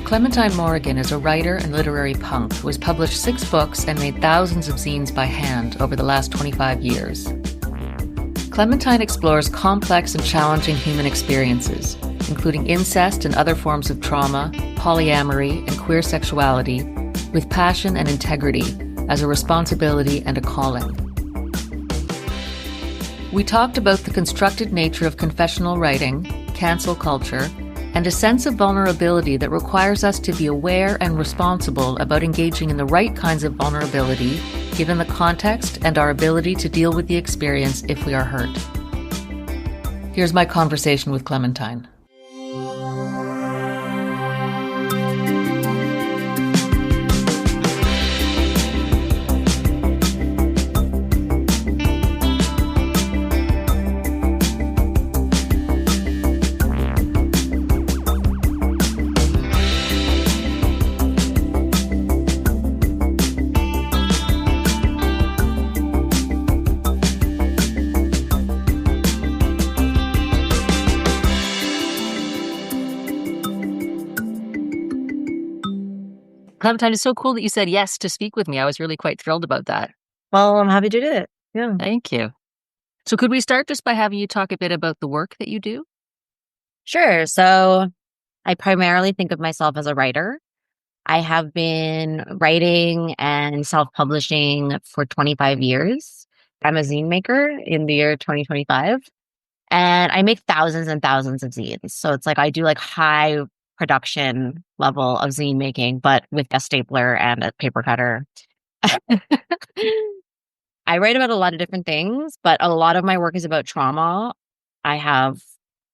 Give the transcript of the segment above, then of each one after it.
Clementine Morrigan is a writer and literary punk who has published 6 books and made thousands of zines by hand over the last 25 years. Clementine explores complex and challenging human experiences, including incest and other forms of trauma, polyamory, and queer sexuality, with passion and integrity as a responsibility and a calling. We talked about the constructed nature of confessional writing, cancel culture, and a sense of vulnerability that requires us to be aware and responsible about engaging in the right kinds of vulnerability, given the context and our ability to deal with the experience if we are hurt. Here's my conversation with Clementine. Clementine, it's so cool that you said yes to speak with me. I was really quite thrilled about that. Well, I'm happy to do it. Yeah. Thank you. So could we start just by having you talk a bit about the work that you do? Sure. So I primarily think of myself as a writer. I have been writing and self-publishing for 25 years. I'm a zine maker in the year 2025. And I make thousands and thousands of zines. So it's like I do like high production level of zine making, but with a stapler and a paper cutter. I write about a lot of different things, but a lot of my work is about trauma. I have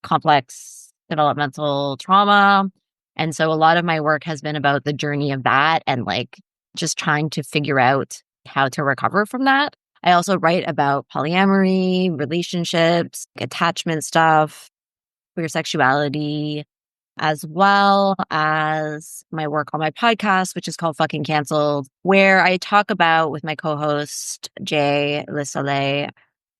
complex developmental trauma. And so a lot of my work has been about the journey of that and like just trying to figure out how to recover from that. I also write about polyamory, relationships, attachment stuff, queer sexuality, as well as my work on my podcast, which is called Fucking Canceled, where I talk about with my co-host, Jay Le Soleil,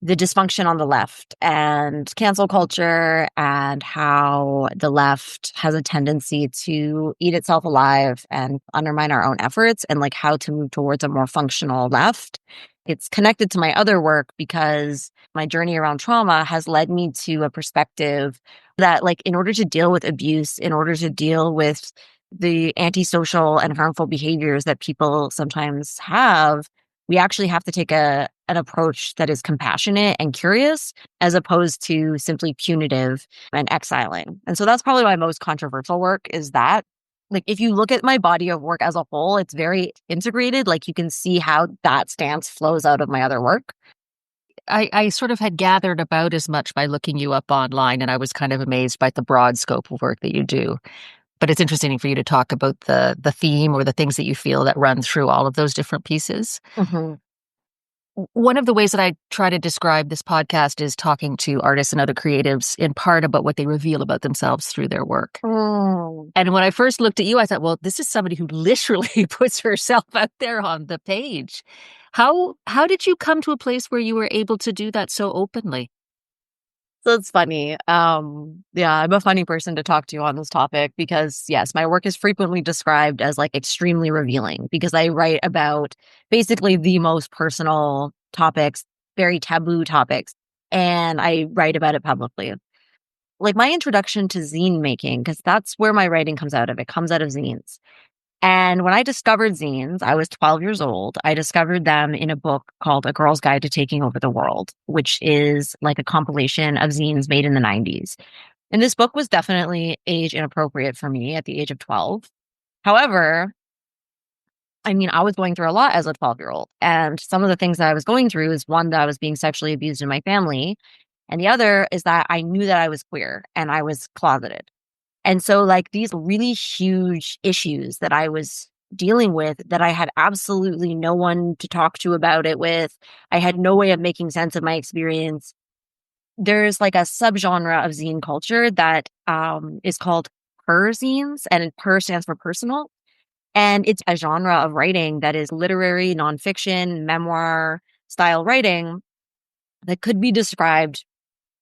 the dysfunction on the left and cancel culture and how the left has a tendency to eat itself alive and undermine our own efforts and like how to move towards a more functional left. It's connected to my other work because my journey around trauma has led me to a perspective that like in order to deal with abuse, in order to deal with the antisocial and harmful behaviors that people sometimes have, we actually have to take an approach that is compassionate and curious as opposed to simply punitive and exiling. And so that's probably my most controversial work is that. Like, if you look at my body of work as a whole, it's very integrated. Like, you can see how that stance flows out of my other work. I sort of had gathered about as much by looking you up online, and I was kind of amazed by the broad scope of work that you do. But it's interesting for you to talk about the theme or the things that you feel that run through all of those different pieces. Mm-hmm. One of the ways that I try to describe this podcast is talking to artists and other creatives in part about what they reveal about themselves through their work. And when I first looked at you, I thought, well, this is somebody who literally puts herself out there on the page. How did you come to a place where you were able to do that so openly? So it's funny. I'm a funny person to talk to on this topic because yes, my work is frequently described as like extremely revealing because I write about basically the most personal topics, very taboo topics, and I write about it publicly. Like my introduction to zine making, because that's where my writing comes out of. It comes out of zines. And when I discovered zines, I was 12 years old. I discovered them in a book called A Girl's Guide to Taking Over the World, which is like a compilation of zines made in the 90s. And this book was definitely age inappropriate for me at the age of 12. However, I mean, I was going through a lot as a 12-year-old. And some of the things that I was going through is one, that I was being sexually abused in my family. And the other is that I knew that I was queer and I was closeted. And so like these really huge issues that I was dealing with that I had absolutely no one to talk to about it with, I had no way of making sense of my experience. There's like a subgenre of zine culture that is called per zines, and per stands for personal. And it's a genre of writing that is literary, nonfiction, memoir style writing that could be described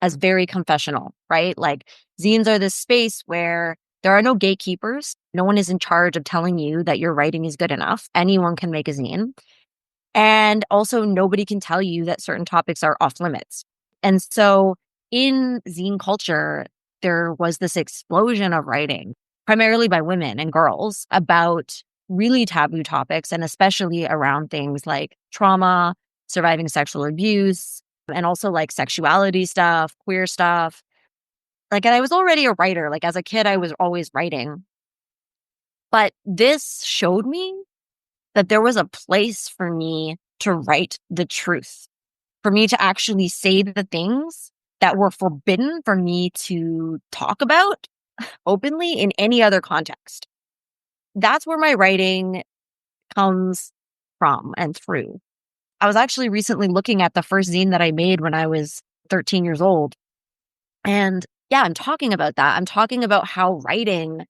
as very confessional, right? Like zines are this space where There are no gatekeepers. No one is in charge of telling you that your writing is good enough. Anyone can make a zine. And also, nobody can tell you that certain topics are off limits. And so, in zine culture, there was this explosion of writing, primarily by women and girls, about really taboo topics, and especially around things like trauma, surviving sexual abuse, and also like sexuality stuff, queer stuff. Like, and I was already a writer. Like, as a kid, I was always writing. But this showed me that there was a place for me to write the truth, for me to actually say the things that were forbidden for me to talk about openly in any other context. That's where my writing comes from and through. I was actually recently looking at the first zine that I made when I was 13 years old. And yeah, I'm talking about that. I'm talking about how writing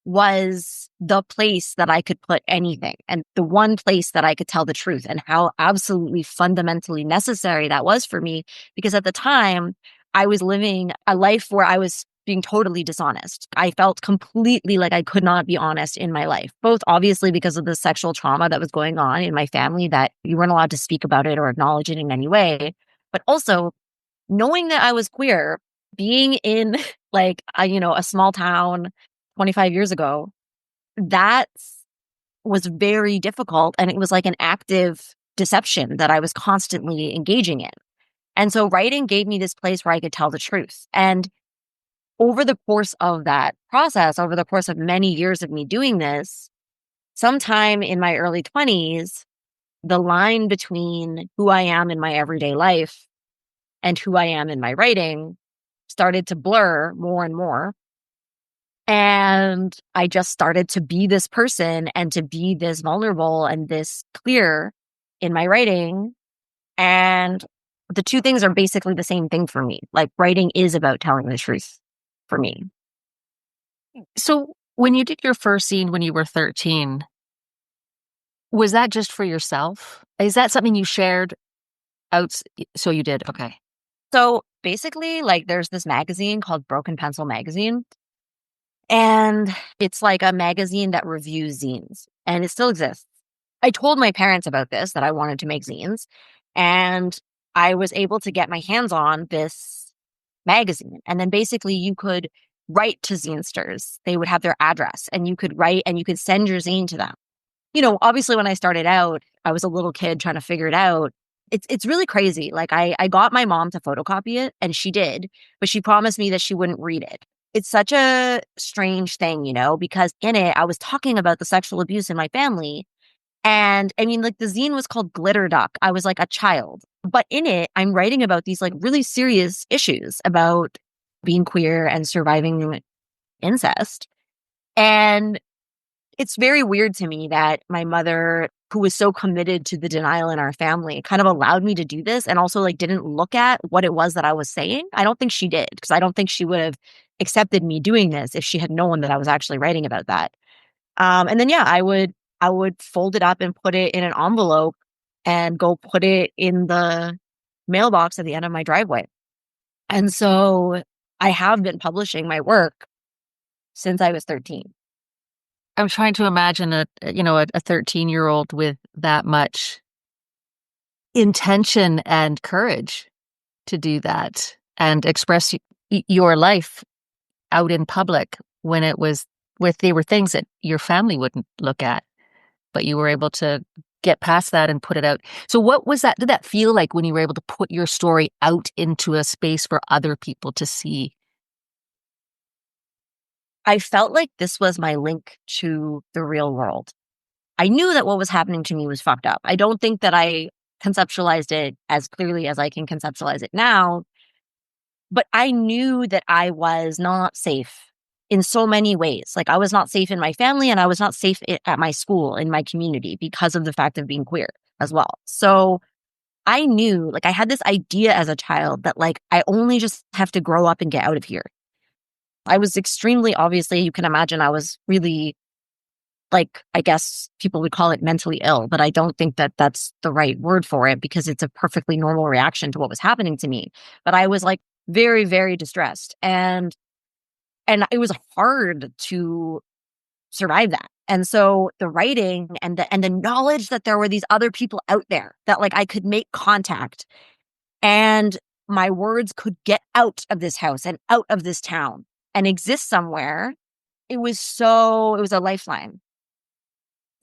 was the place that I could put anything and the one place that I could tell the truth, and how absolutely fundamentally necessary that was for me. Because at the time, I was living a life where I was being totally dishonest. I felt completely like I could not be honest in my life, both obviously because of the sexual trauma that was going on in my family, that you weren't allowed to speak about it or acknowledge it in any way, but also knowing that I was queer, being in like a small town 25 years ago, that was very difficult. And it was like an active deception that I was constantly engaging in. And so writing gave me this place where I could tell the truth. And over the course of that process, over the course of many years of me doing this, sometime in my early 20s, the line between who I am in my everyday life and who I am in my writing started to blur more and more. And I just started to be this person and to be this vulnerable and this clear in my writing. And the two things are basically the same thing for me. Like, writing is about telling the truth for me. So when you did your first scene when you were 13, was that just for yourself? Is that something you shared out? So you did. Okay. So basically, like, there's this magazine called Broken Pencil Magazine. And it's like a magazine that reviews zines, and it still exists. I told my parents about this, that I wanted to make zines, and I was able to get my hands on this magazine. And then basically you could write to zinesters. They would have their address, and you could write and you could send your zine to them. Obviously when I started out, I was a little kid trying to figure it out. It's really crazy. Like, I got my mom to photocopy it, and she did, but she promised me that she wouldn't read it. It's such a strange thing, because in it, I was talking about the sexual abuse in my family. And I mean, like, the zine was called Glitter Duck. I was like a child. But in it, I'm writing about these like really serious issues about being queer and surviving incest. And it's very weird to me that my mother, who was so committed to the denial in our family, kind of allowed me to do this, and also like didn't look at what it was that I was saying. I don't think she did, because I don't think she would have accepted me doing this if she had known that I was actually writing about that. And then yeah, I would fold it up and put it in an envelope and go put it in the mailbox at the end of my driveway. And so I have been publishing my work since I was 13. I'm trying to imagine a 13-year-old with that much intention and courage to do that and express your life out in public when they were things that your family wouldn't look at, but you were able to get past that and put it out. So what was that? Did that feel like when you were able to put your story out into a space for other people to see? I felt like this was my link to the real world. I knew that what was happening to me was fucked up. I don't think that I conceptualized it as clearly as I can conceptualize it now, but I knew that I was not safe in so many ways. Like, I was not safe in my family, and I was not safe at my school, in my community, because of the fact of being queer as well. So I knew, like, I had this idea as a child that, like, I only just have to grow up and get out of here. I was extremely, obviously, you can imagine, I was really, like, I guess people would call it mentally ill, but I don't think that that's the right word for it, because it's a perfectly normal reaction to what was happening to me. But I was like very, very distressed. And And it was hard to survive that. And so the writing and the knowledge that there were these other people out there that like I could make contact and my words could get out of this house and out of this town and exist somewhere. It was a lifeline.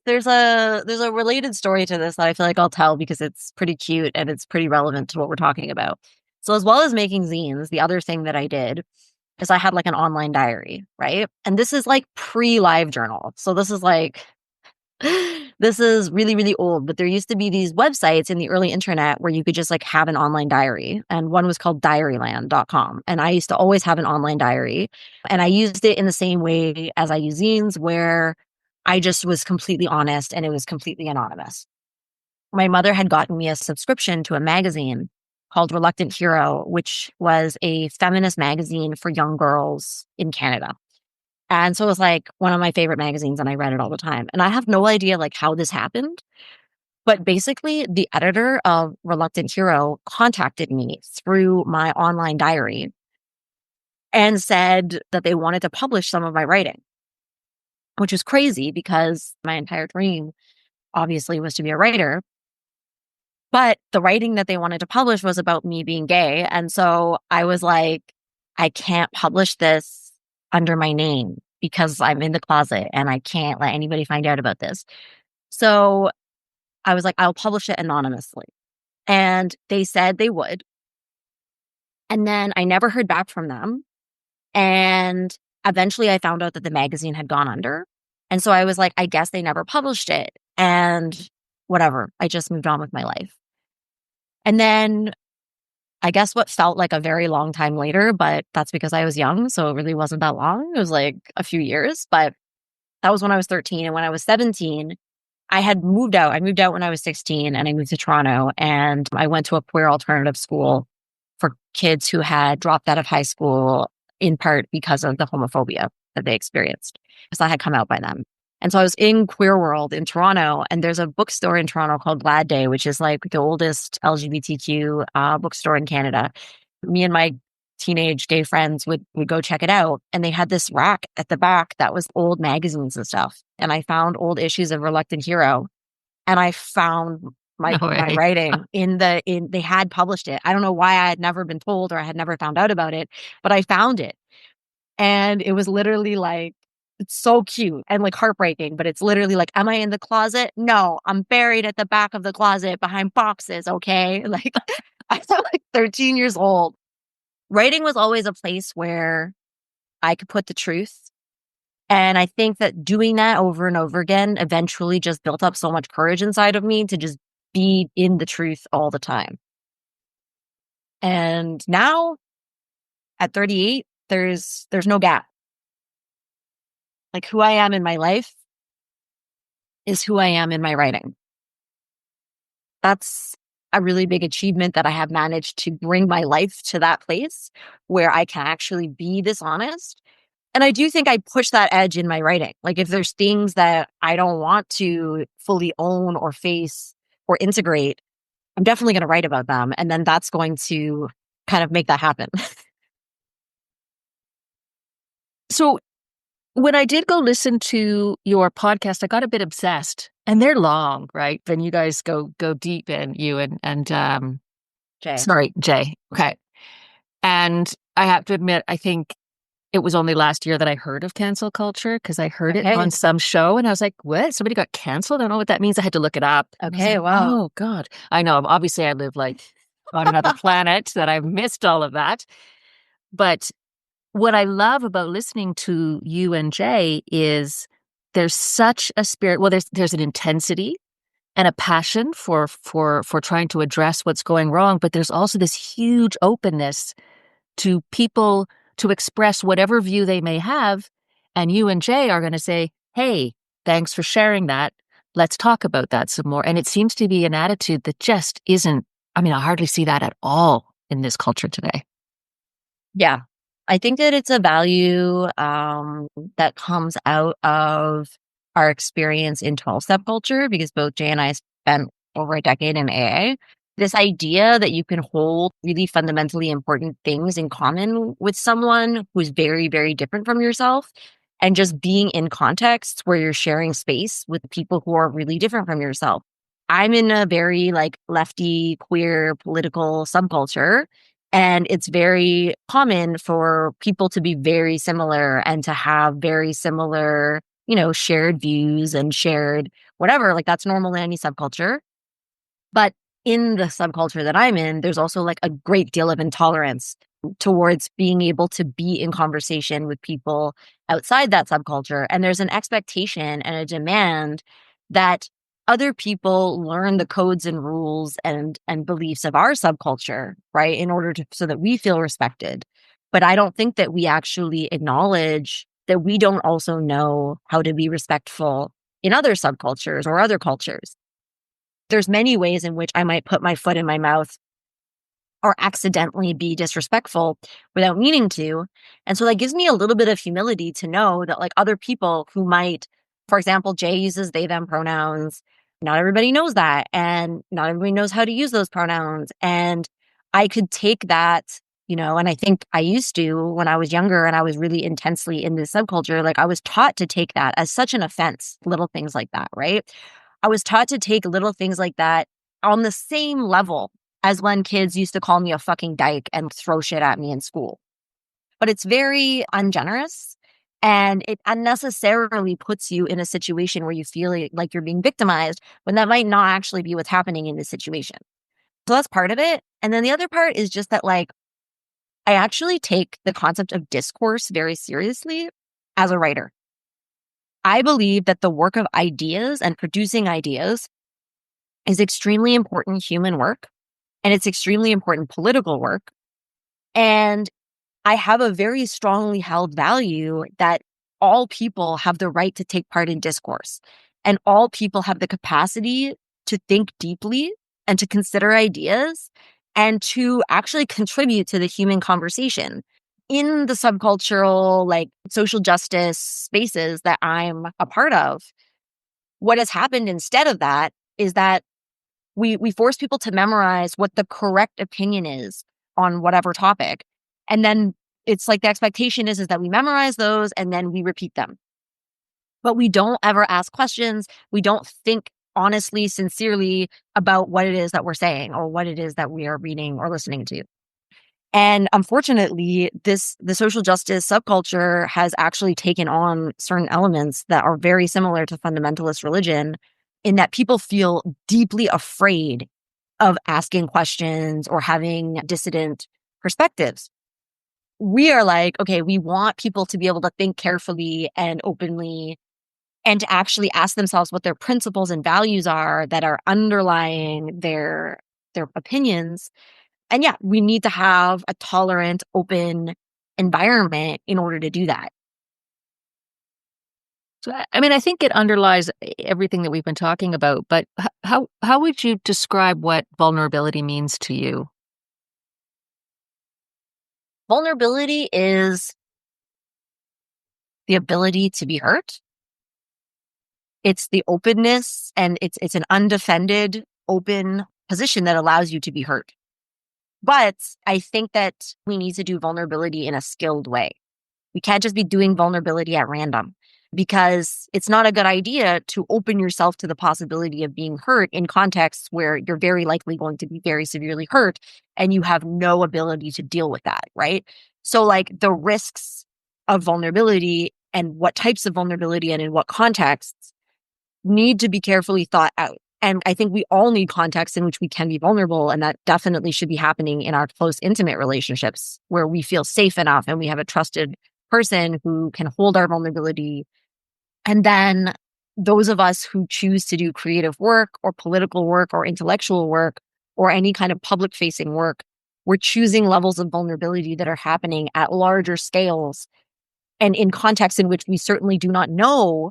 There's a related story to this that I feel like I'll tell because it's pretty cute and it's pretty relevant to what we're talking about. So as well as making zines, the other thing that I did is I had like an online diary, right? And this is like pre-live journal. So this is like this is really, really old, but there used to be these websites in the early internet where you could just like have an online diary. And one was called diaryland.com. And I used to always have an online diary. And I used it in the same way as I use zines, where I just was completely honest and it was completely anonymous. My mother had gotten me a subscription to a magazine called Reluctant Hero, which was a feminist magazine for young girls in Canada. And so it was like one of my favorite magazines and I read it all the time. And I have no idea like how this happened, but basically the editor of Reluctant Hero contacted me through my online diary and said that they wanted to publish some of my writing, which was crazy because my entire dream obviously was to be a writer. But the writing that they wanted to publish was about me being gay. And so I was like, I can't publish this under my name because I'm in the closet and I can't let anybody find out about this. So I was like, I'll publish it anonymously. And they said they would. And then I never heard back from them. And eventually I found out that the magazine had gone under. And so I was like, I guess they never published it. And whatever, I just moved on with my life. And then I guess what felt like a very long time later, but that's because I was young. So it really wasn't that long. It was like a few years, but that was when I was 13. And when I was 17, I had moved out. I moved out when I was 16 and I moved to Toronto and I went to a queer alternative school for kids who had dropped out of high school in part because of the homophobia that they experienced because I had come out by them. And so I was in Queer World in Toronto, and there's a bookstore in Toronto called Glad Day, which is like the oldest LGBTQ bookstore in Canada. Me and my teenage gay friends would go check it out, and they had this rack at the back that was old magazines and stuff. And I found old issues of Reluctant Hero, and I found my writing they had published it. I don't know why I had never been told or I had never found out about it, but I found it. And it was literally like, it's so cute and like heartbreaking, but it's literally like, am I in the closet? No, I'm buried at the back of the closet behind boxes. Okay. Like I was like 13 years old. Writing was always a place where I could put the truth. And I think that doing that over and over again eventually just built up so much courage inside of me to just be in the truth all the time. And now at 38, there's no gap. Like who I am in my life is who I am in my writing. That's a really big achievement that I have managed to bring my life to that place where I can actually be this honest. And I do think I push that edge in my writing. Like if there's things that I don't want to fully own or face or integrate, I'm definitely going to write about them. And then that's going to kind of make that happen. So when I did go listen to your podcast, I got a bit obsessed, and they're long, right? Then you guys go deep in you and Jay. Sorry, Jay. Okay. And I have to admit, I think it was only last year that I heard of cancel culture because I heard it on some show and I was like, what? Somebody got canceled? I don't know what that means. I had to look it up. Okay, like, wow. Oh, God. I know. Obviously, I live like on another planet that I've missed all of that. But what I love about listening to you and Jay is there's such a spirit. Well, there's an intensity and a passion for trying to address what's going wrong, but there's also this huge openness to people to express whatever view they may have. And you and Jay are going to say, hey, thanks for sharing that. Let's talk about that some more. And it seems to be an attitude that just isn't, I hardly see that at all in this culture today. Yeah. I think that it's a value that comes out of our experience in 12-step culture because both Jay and I spent over a decade in AA. This idea that you can hold really fundamentally important things in common with someone who's very, very different from yourself, and just being in contexts where you're sharing space with people who are really different from yourself. I'm in a very like lefty, queer, political subculture, and it's very common for people to be very similar and to have very similar, shared views and shared whatever. Like that's normal in any subculture. But in the subculture that I'm in, there's also like a great deal of intolerance towards being able to be in conversation with people outside that subculture. And there's an expectation and a demand that other people learn the codes and rules and beliefs of our subculture, right? In order to, so that we feel respected. But I don't think that we actually acknowledge that we don't also know how to be respectful in other subcultures or other cultures. There's many ways in which I might put my foot in my mouth or accidentally be disrespectful without meaning to. And so that gives me a little bit of humility to know that like other people who might, for example, Jay uses they, them pronouns. Not everybody knows that. And not everybody knows how to use those pronouns. And I could take that, and I think I used to when I was younger and I was really intensely in this subculture, like I was taught to take that as such an offense, little things like that, right? I was taught to take little things like that on the same level as when kids used to call me a fucking dyke and throw shit at me in school. But it's very ungenerous, and it unnecessarily puts you in a situation where you feel like you're being victimized when that might not actually be what's happening in this situation. So that's part of it. And then the other part is just that like, I actually take the concept of discourse very seriously as a writer. I believe that the work of ideas and producing ideas is extremely important human work, and it's extremely important political work. And I have a very strongly held value that all people have the right to take part in discourse, and all people have the capacity to think deeply and to consider ideas and to actually contribute to the human conversation. In the subcultural, like social justice spaces that I'm a part of, what has happened instead of that is that we force people to memorize what the correct opinion is on whatever topic. And then it's like the expectation is that we memorize those and then we repeat them. But we don't ever ask questions. We don't think honestly, sincerely about what it is that we're saying or what it is that we are reading or listening to. And unfortunately, the social justice subculture has actually taken on certain elements that are very similar to fundamentalist religion, in that people feel deeply afraid of asking questions or having dissident perspectives. We are like, okay, we want people to be able to think carefully and openly and to actually ask themselves what their principles and values are that are underlying their opinions. And yeah, we need to have a tolerant, open environment in order to do that. So, I mean, I think it underlies everything that we've been talking about, but how would you describe what vulnerability means to you? Vulnerability is the ability to be hurt. It's the openness, and it's an undefended, open position that allows you to be hurt. But I think that we need to do vulnerability in a skilled way. We can't just be doing vulnerability at random, because it's not a good idea to open yourself to the possibility of being hurt in contexts where you're very likely going to be very severely hurt and you have no ability to deal with that, right? So like the risks of vulnerability and what types of vulnerability and in what contexts need to be carefully thought out. And I think we all need contexts in which we can be vulnerable. And that definitely should be happening in our close, intimate relationships where we feel safe enough and we have a trusted person who can hold our vulnerability. And then those of us who choose to do creative work or political work or intellectual work or any kind of public facing work, we're choosing levels of vulnerability that are happening at larger scales and in contexts in which we certainly do not know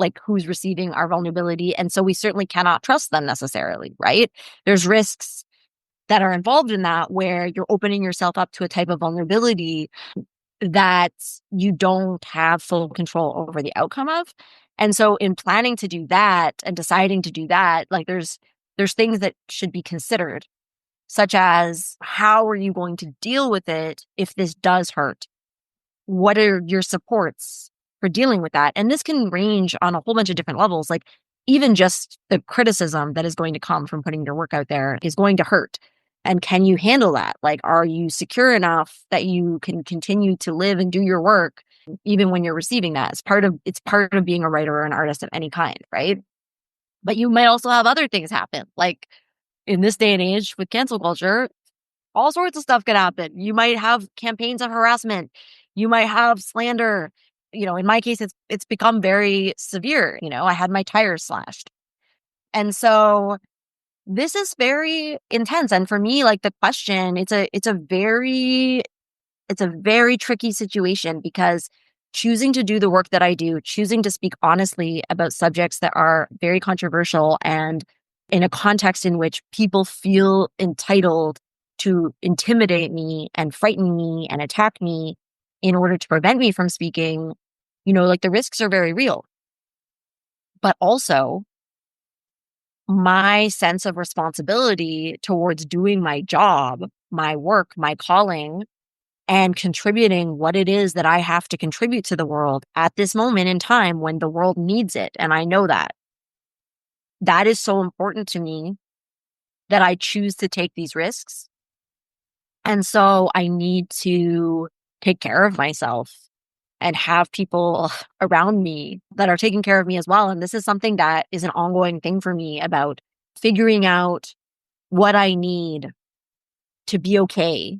like who's receiving our vulnerability. And so we certainly cannot trust them necessarily, right? There's risks that are involved in that where you're opening yourself up to a type of vulnerability that you don't have full control over the outcome of. And so in planning to do that and deciding to do that, like there's things that should be considered such as how are you going to deal with it if this does hurt? What are your supports for dealing with that? And this can range on a whole bunch of different levels. Like even just the criticism that is going to come from putting your work out there is going to hurt. And can you handle that? Like, are you secure enough that you can continue to live and do your work even when you're receiving that? It's part of being a writer or an artist of any kind, right? But you might also have other things happen. Like in this day and age with cancel culture, all sorts of stuff could happen. You might have campaigns of harassment. You might have slander. In my case, it's become very severe. I had my tires slashed. And so this is very intense. And for me, like the question, it's a very tricky situation because choosing to do the work that I do, choosing to speak honestly about subjects that are very controversial and in a context in which people feel entitled to intimidate me and frighten me and attack me in order to prevent me from speaking, like the risks are very real. But also, my sense of responsibility towards doing my job, my work, my calling, and contributing what it is that I have to contribute to the world at this moment in time when the world needs it. And I know that. That is so important to me that I choose to take these risks. And so I need to take care of myself and have people around me that are taking care of me as well. And this is something that is an ongoing thing for me about figuring out what I need to be okay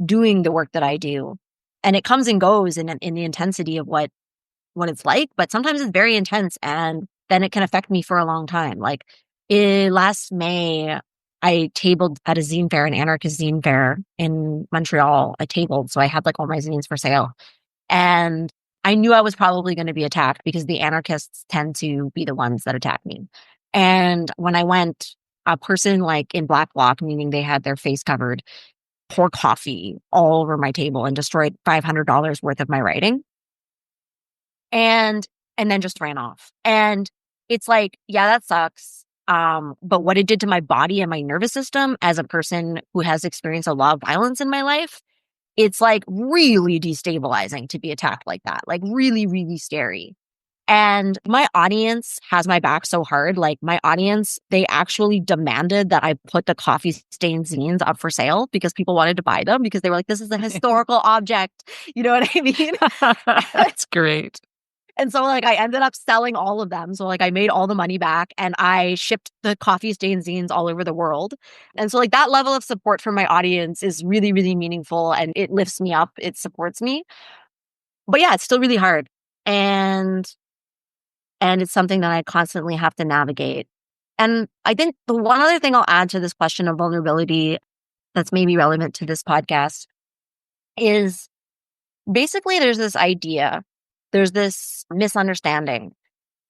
doing the work that I do. And it comes and goes in the intensity of what it's like, but sometimes it's very intense and then it can affect me for a long time. Like last May, I tabled at a zine fair, an anarchist zine fair in Montreal. I tabled, so I had like all my zines for sale. And I knew I was probably going to be attacked because the anarchists tend to be the ones that attack me. And when I went, a person like in black bloc, meaning they had their face covered, poured coffee all over my table and destroyed $500 worth of my writing. And then just ran off. And it's like, yeah, that sucks. But what it did to my body and my nervous system as a person who has experienced a lot of violence in my life, it's like really destabilizing to be attacked like that, like really, really scary. And my audience has my back so hard. Like my audience, they actually demanded that I put the coffee stained zines up for sale because people wanted to buy them because they were like, this is a historical object. You know what I mean? That's great. And so like I ended up selling all of them. So like I made all the money back and I shipped the coffee stain zines all over the world. And so like that level of support from my audience is really, really meaningful and it lifts me up. It supports me. But yeah, it's still really hard. And it's something that I constantly have to navigate. And I think the one other thing I'll add to this question of vulnerability that's maybe relevant to this podcast is basically there's this idea, there's this misunderstanding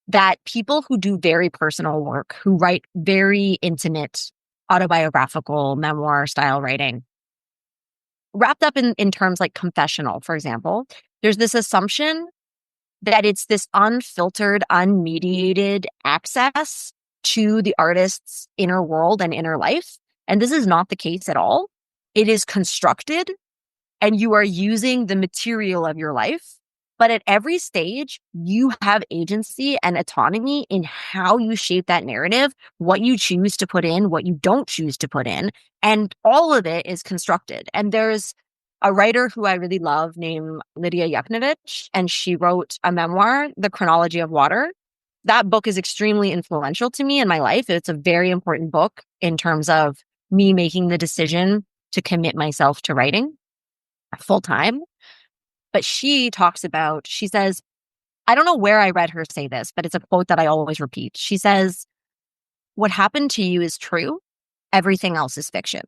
that people who do very personal work, who write very intimate autobiographical memoir style writing, wrapped up in terms like confessional, for example, there's this assumption that it's this unfiltered, unmediated access to the artist's inner world and inner life. And this is not the case at all. It is constructed and you are using the material of your life. But at every stage, you have agency and autonomy in how you shape that narrative, what you choose to put in, what you don't choose to put in. And all of it is constructed. And there's a writer who I really love named Lydia Yuknavitch, and she wrote a memoir, The Chronology of Water. That book is extremely influential to me in my life. It's a very important book in terms of me making the decision to commit myself to writing full time. But she says, I don't know where I read her say this, but it's a quote that I always repeat. She says, what happened to you is true. Everything else is fiction.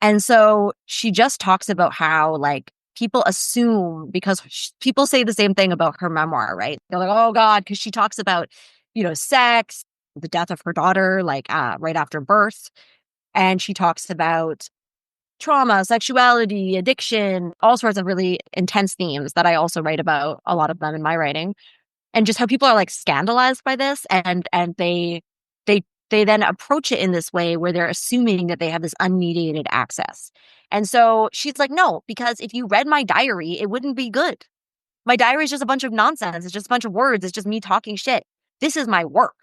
And so she just talks about how like people assume, because people say the same thing about her memoir, right? They're like, oh God, because she talks about, sex, the death of her daughter, like right after birth. And she talks about trauma, sexuality, addiction, all sorts of really intense themes that I also write about, a lot of them in my writing. And just how people are like scandalized by this and they they then approach it in this way where they're assuming that they have this unmediated access. And so she's like, no, because if you read my diary, it wouldn't be good. My diary is just a bunch of nonsense. It's just a bunch of words. It's just me talking shit. This is my work.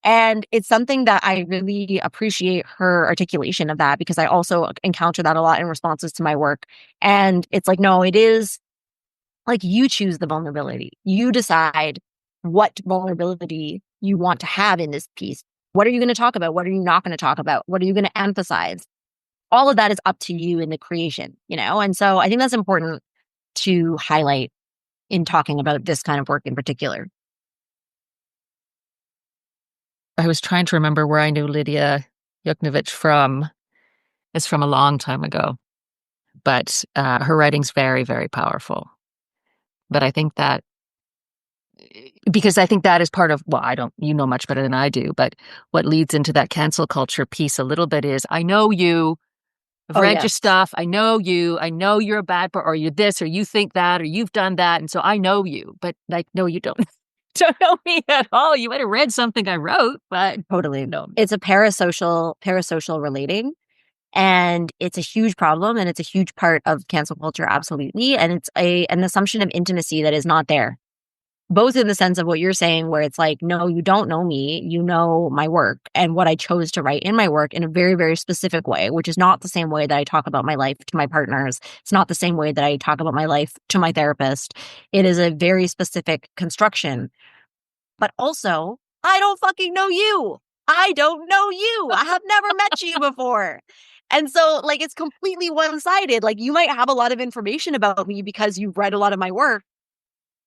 And it's something that I really appreciate her articulation of that, because I also encounter that a lot in responses to my work. And it's like, no, it is like you choose the vulnerability. You decide what vulnerability you want to have in this piece. What are you going to talk about? What are you not going to talk about? What are you going to emphasize? All of that is up to you in the creation, you know? And so I think that's important to highlight in talking about this kind of work in particular. I was trying to remember where I knew Lydia Yuknavitch from. It's from a long time ago, but her writing's very, very powerful. But I think that, because I think that is part of, well, you know much better than I do, but what leads into that cancel culture piece a little bit is, I know you, I've read your stuff, I know you're a bad person, or you're this, or you think that, or you've done that, and so I know you, but like, no, you don't. Don't know me at all. You might have read something I wrote, but totally no. It's a parasocial relating, and it's a huge problem, and it's a huge part of cancel culture, absolutely. And it's an assumption of intimacy that is not there, both in the sense of what you're saying, where it's like, no, you don't know me, you know my work and what I chose to write in my work in a very, very specific way, which is not the same way that I talk about my life to my partners. It's not the same way that I talk about my life to my therapist. It is a very specific construction. But also, I don't fucking know you. I don't know you. I have never met you before. And so, like, it's completely one-sided. Like, you might have a lot of information about me because you've read a lot of my work.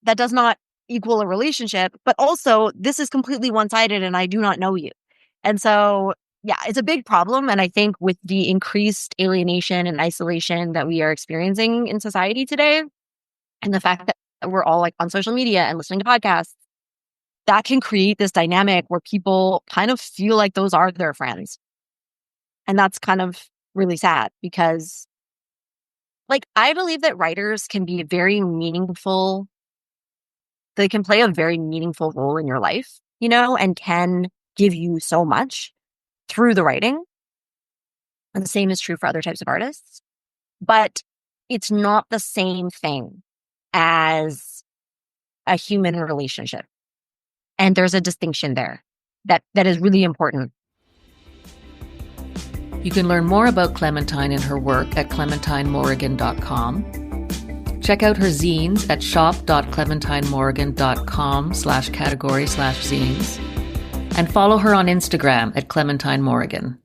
That does not equal a relationship. But also, this is completely one-sided and I do not know you. And so, yeah, it's a big problem. And I think with the increased alienation and isolation that we are experiencing in society today, and the fact that we're all like on social media and listening to podcasts, that can create this dynamic where people kind of feel like those are their friends. And that's kind of really sad, because like, I believe that writers can be very meaningful. They can play a very meaningful role in your life, you know, and can give you so much through the writing. And the same is true for other types of artists. But it's not the same thing as a human relationship. And there's a distinction there that is really important. You can learn more about Clementine and her work at clementinemorrigan.com. Check out her zines at shop.clementinemorrigan.com/category/zines. And follow her on Instagram at Clementine Morrigan.